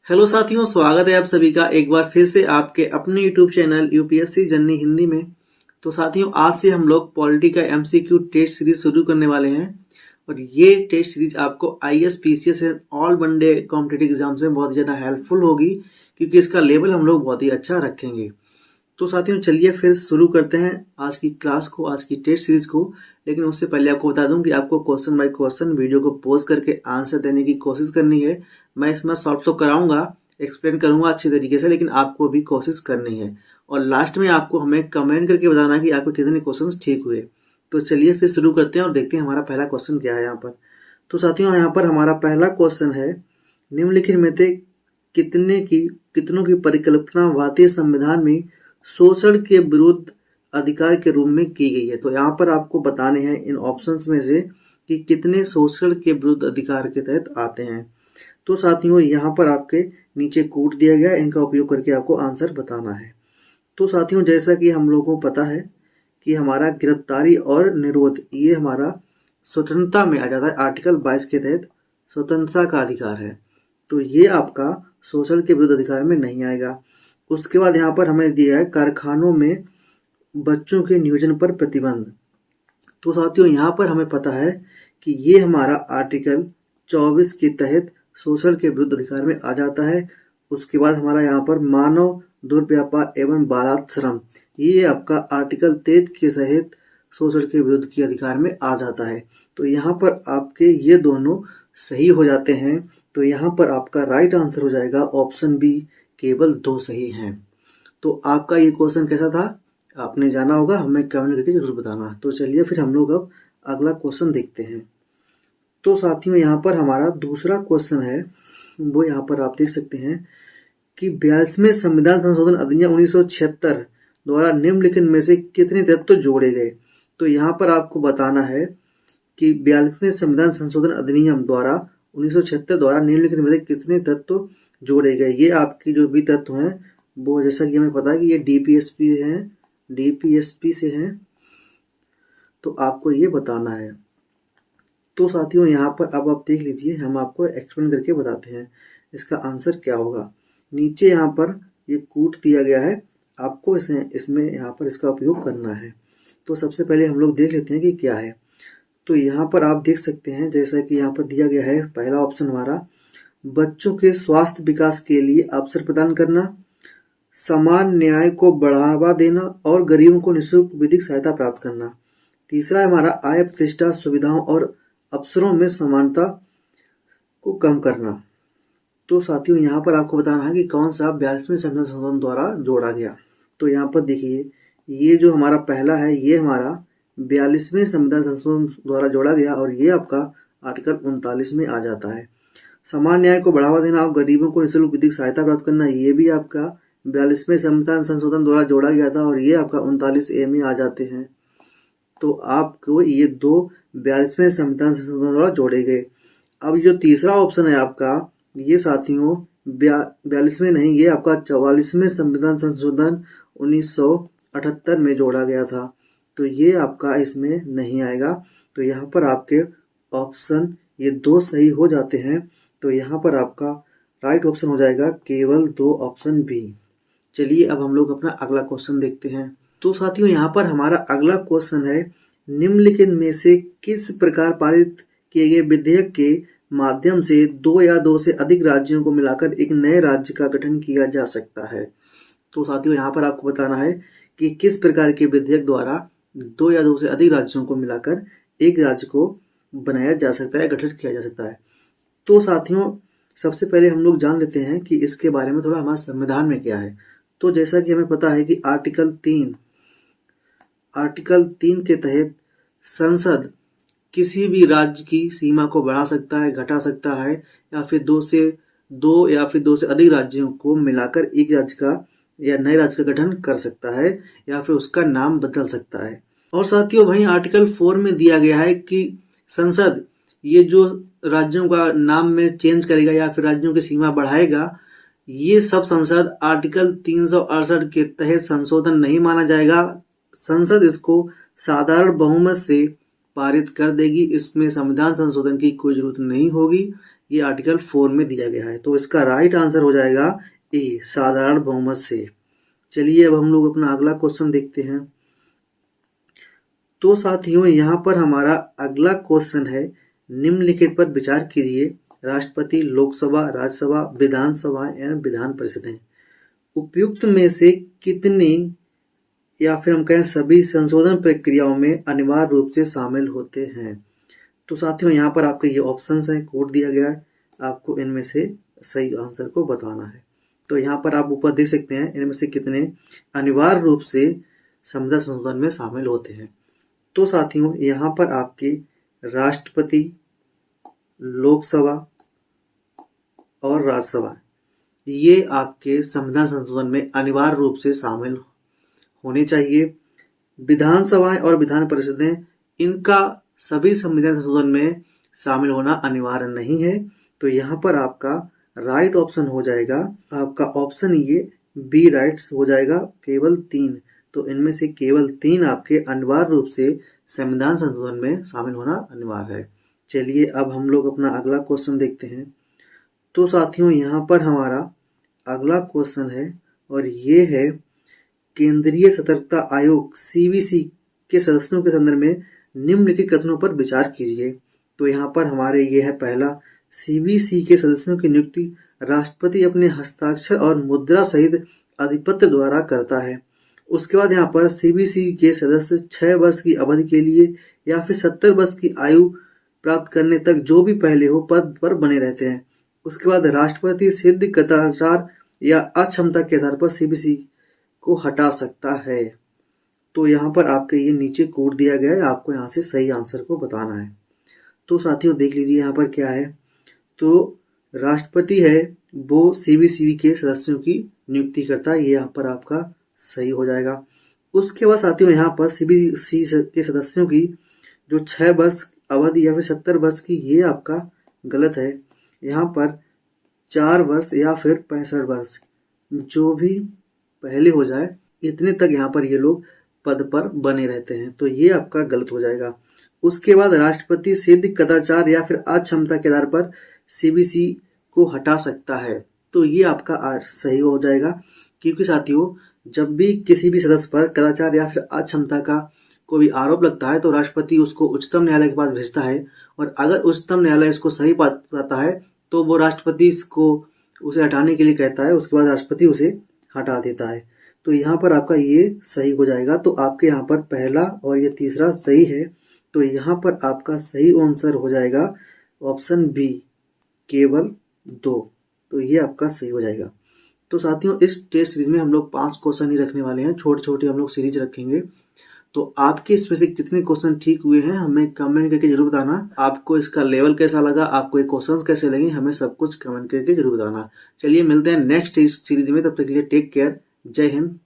Hello साथियों, स्वागत है आप सभी का एक बार फिर से आपके अपने YouTube channel UPSC journey Hindi में। तो साथियों, आज से हम लोग पॉलिटी का एमसीक्यू टेस्ट सीरीज शुरू करने वाले हैं और ये टेस्ट सीरीज आपको IAS, PCS and all one day competitive exams में बहुत ज़्यादा हेल्पफुल होगी क्योंकि इसका लेवल हम लोग बहुत ही अच्छा रखेंगे। तो साथियों, चलिए फिर शुरू करते हैं आज की क्लास को, आज की टेस्ट सीरीज को। लेकिन उससे पहले आपको बता दूं कि आपको क्वेश्चन बाय क्वेश्चन वीडियो को पॉज करके आंसर देने की कोशिश करनी है। मैं इसमें सॉल्व तो कराऊंगा, एक्सप्लेन करूंगा अच्छी तरीके से, लेकिन आपको भी कोशिश करनी है और लास्ट में आपको हमें कमेंट करके बताना है कि आपके कितने क्वेश्चन ठीक हुए। तो चलिए फिर शुरू करते हैं और देखते हैं हमारा पहला क्वेश्चन क्या है यहाँ पर। तो साथियों, यहाँ पर हमारा पहला क्वेश्चन है, निम्नलिखित में से कितनों की परिकल्पना भारतीय संविधान में शोषण के विरुद्ध अधिकार के रूप में की गई है। तो यहाँ पर आपको बताने हैं इन ऑप्शंस में से कि कितने शोषण के विरुद्ध अधिकार के तहत आते हैं। तो साथियों, यहाँ पर आपके नीचे कोड दिया गया है, इनका उपयोग करके आपको आंसर बताना है। तो साथियों, जैसा कि हम लोगों को पता है कि हमारा गिरफ्तारी और निरोध ये हमारा स्वतंत्रता में आ जाता है। आर्टिकल 22 के तहत स्वतंत्रता का अधिकार है, तो ये आपका शोषण के विरुद्ध अधिकार में नहीं आएगा। उसके बाद यहाँ पर हमें दिया है कारखानों में बच्चों के नियोजन पर प्रतिबंध। तो साथियों, यहाँ पर हमें पता है कि ये हमारा आर्टिकल 24 के तहत शोषण के विरुद्ध अधिकार में आ जाता है। उसके बाद हमारा यहाँ पर मानव दुर्व्यापार एवं बालाश्रम, ये आपका आर्टिकल 23 के तहत शोषण के विरुद्ध के अधिकार में आ जाता है। तो यहाँ पर आपके ये दोनों सही हो जाते हैं। तो यहाँ पर आपका राइट आंसर हो जाएगा ऑप्शन बी, केवल 2 सही हैं। तो आपका ये क्वेश्चन कैसा था आपने जाना होगा, हमें कमेंट करके जरूर बताना। तो चलिए फिर हम लोग अब अगला क्वेश्चन देखते हैं। तो साथियों, यहाँ पर हमारा दूसरा क्वेश्चन है, वो यहाँ पर आप देख सकते हैं कि 42वें संविधान संशोधन अधिनियम 1976 द्वारा निम्नलिखित में से कितने तत्व जोड़े गए। तो यहाँ पर आपको बताना है कि 42वें संविधान संशोधन अधिनियम द्वारा 1976 द्वारा निम्नलिखित में से कितने तत्व जोड़े गए। ये आपकी जो भी तत्व हैं वो, जैसा कि हमें पता है कि ये डीपीएसपी से हैं, तो आपको ये बताना है। तो साथियों, यहाँ पर अब आप देख लीजिए, हम आपको एक्सप्लेन करके बताते हैं इसका आंसर क्या होगा। नीचे यहाँ पर ये कूट दिया गया है, आपको इसमें यहाँ पर इसका उपयोग करना है। तो सबसे पहले हम लोग देख लेते हैं कि क्या है। तो यहाँ पर आप देख सकते हैं, जैसा कि यहाँ पर दिया गया है, पहला ऑप्शन हमारा बच्चों के स्वास्थ्य विकास के लिए अवसर प्रदान करना, समान न्याय को बढ़ावा देना और गरीबों को निःशुल्क विधिक सहायता प्राप्त करना। तीसरा है हमारा आय, प्रतिष्ठा, सुविधाओं और अवसरों में समानता को कम करना। तो साथियों, यहाँ पर आपको बताना है कि कौन सा 42वें संविधान संशोधन द्वारा जोड़ा गया। तो यहाँ पर देखिए, ये जो हमारा पहला है ये हमारा 42वें संविधान संशोधन द्वारा जोड़ा गया और ये आपका आर्टिकल 39 में आ जाता है। समान न्याय को बढ़ावा देना और गरीबों को निःशुल्क विधिक सहायता प्राप्त करना, ये भी आपका 42वें संविधान संशोधन द्वारा जोड़ा गया था और ये आपका 39A में आ जाते हैं। तो आपको ये दो 42वें संविधान संशोधन द्वारा जोड़े गए। अब जो तीसरा ऑप्शन है आपका, ये साथियों 42वें नहीं, ये आपका 44वें संविधान संशोधन 1978 में जोड़ा गया था, तो ये आपका इसमें नहीं आएगा। तो यहाँ पर आपके ऑप्शन ये 2 सही हो जाते हैं। तो यहाँ पर आपका राइट ऑप्शन हो जाएगा केवल 2, ऑप्शन बी। चलिए अब हम लोग अपना अगला क्वेश्चन देखते हैं। तो साथियों, यहाँ पर हमारा अगला क्वेश्चन है, निम्नलिखित में से किस प्रकार पारित किए गए विधेयक के माध्यम से 2 या 2 से अधिक राज्यों को मिलाकर एक नए राज्य का गठन किया जा सकता है। तो साथियों, यहाँ पर आपको बताना है कि किस प्रकार के विधेयक द्वारा 2 या 2 से अधिक राज्यों को मिलाकर एक राज्य को बनाया जा सकता है, गठित किया जा सकता है। तो साथियों, सबसे पहले हम लोग जान लेते हैं कि इसके बारे में थोड़ा हमारे संविधान में क्या है। तो जैसा कि हमें पता है कि आर्टिकल 3 के तहत संसद किसी भी राज्य की सीमा को बढ़ा सकता है, घटा सकता है, या फिर 2 या फिर 2 से अधिक राज्यों को मिलाकर एक राज्य का या नए राज्य का गठन कर सकता है, या फिर उसका नाम बदल सकता है। और साथियों, वहीं आर्टिकल 4 में दिया गया है कि संसद ये जो राज्यों का नाम में चेंज करेगा या फिर राज्यों की सीमा बढ़ाएगा, ये सब संसद आर्टिकल 368 के तहत संशोधन नहीं माना जाएगा। संसद इसको साधारण बहुमत से पारित कर देगी, इसमें संविधान संशोधन की कोई जरूरत नहीं होगी। ये आर्टिकल 4 में दिया गया है। तो इसका राइट आंसर हो जाएगा ए, साधारण बहुमत से। चलिए अब हम लोग अपना अगला क्वेश्चन देखते हैं। तो साथियों यहाँ पर हमारा अगला क्वेश्चन है, निम्नलिखित पर विचार कीजिए। राष्ट्रपति, लोकसभा, राज्यसभा, विधानसभा एवं विधान परिषदें उपयुक्त में से कितने या फिर हम कहें सभी संशोधन प्रक्रियाओं में अनिवार्य रूप से शामिल होते हैं। तो साथियों यहाँ पर आपके ये ऑप्शंस हैं, कोड दिया गया है, आपको इनमें से सही आंसर को बताना है। तो यहाँ पर आप ऊपर देख सकते हैं इनमें से कितने अनिवार्य रूप से संविधान संशोधन में शामिल होते हैं। तो साथियों यहाँ पर आपके राष्ट्रपति, लोकसभा और राज्यसभा ये आपके संविधान संशोधन में अनिवार्य रूप से शामिल होने चाहिए। विधानसभाएं और विधान परिषदें इनका सभी संविधान संशोधन में शामिल होना अनिवार्य नहीं है। तो यहाँ पर आपका राइट ऑप्शन हो जाएगा, आपका ऑप्शन ये बी राइट्स हो जाएगा, केवल 3। तो इनमें से केवल 3 आपके अनिवार्य रूप से संविधान संशोधन में शामिल होना अनिवार्य है। चलिए अब हम लोग अपना अगला क्वेश्चन देखते हैं। तो साथियों यहाँ पर हमारा अगला क्वेश्चन है और ये है, केंद्रीय सतर्कता आयोग सीवीसी के सदस्यों के संदर्भ में निम्नलिखित कथनों पर विचार कीजिए। तो यहाँ पर हमारे ये है पहला, सीवीसी के सदस्यों की नियुक्ति राष्ट्रपति अपने हस्ताक्षर और मुद्रा सहित अधिपत्र द्वारा करता है। उसके बाद यहाँ पर सीवीसी के सदस्य 6 वर्ष की अवधि के लिए या फिर 70 वर्ष की आयु प्राप्त करने तक जो भी पहले हो पद पर बने रहते हैं। उसके बाद राष्ट्रपति सिद्ध कदाचार या अक्षमता के आधार पर सीवीसी को हटा सकता है। तो यहाँ पर आपके ये नीचे कोड दिया गया है, आपको यहाँ से सही आंसर को बताना है। तो साथियों देख लीजिए यहाँ पर क्या है। तो राष्ट्रपति है वो सीवीसी के सदस्यों की नियुक्ति करता है, ये यहाँ पर आपका सही हो जाएगा। उसके बाद साथियों यहाँ पर सीवीसी के सदस्यों की जो 6 वर्ष अवधि या फिर 70 वर्ष की, ये आपका गलत है। यहाँ पर 4 वर्ष या फिर 65 वर्ष जो भी पहले हो जाए इतने तक यहाँ पर ये लोग पद पर बने रहते हैं। तो ये आपका गलत हो जाएगा। उसके बाद राष्ट्रपति सिद्ध कदाचार या फिर अक्षमता के आधार पर सीवीसी को हटा सकता है। तो ये आपका सही हो जाएगा, क्योंकि साथियों जब भी किसी भी सदस्य पर कदाचार या फिर अक्षमता का कोई आरोप लगता है तो राष्ट्रपति उसको उच्चतम न्यायालय के पास भेजता है, और अगर उच्चतम न्यायालय इसको सही पाता है तो वो राष्ट्रपति को उसे हटाने के लिए कहता है, उसके बाद राष्ट्रपति उसे हटा देता है। तो यहाँ पर आपका ये सही हो जाएगा। तो आपके यहाँ पर पहला और ये तीसरा सही है। तो यहाँ पर आपका सही आंसर हो जाएगा ऑप्शन बी, केवल 2। तो ये आपका सही हो जाएगा। तो साथियों इस टेस्ट सीरीज में हम लोग 5 क्वेश्चन ही रखने वाले हैं, छोटे छोटे हम लोग सीरीज रखेंगे। तो आपके इसमें से कितने क्वेश्चन ठीक हुए हैं हमें कमेंट करके जरूर बताना। आपको इसका लेवल कैसा लगा, आपको ये क्वेश्चंस कैसे लगे, हमें सब कुछ कमेंट करके जरूर बताना। चलिए मिलते हैं नेक्स्ट सीरीज में, तब तक के लिए टेक केयर, जय हिंद,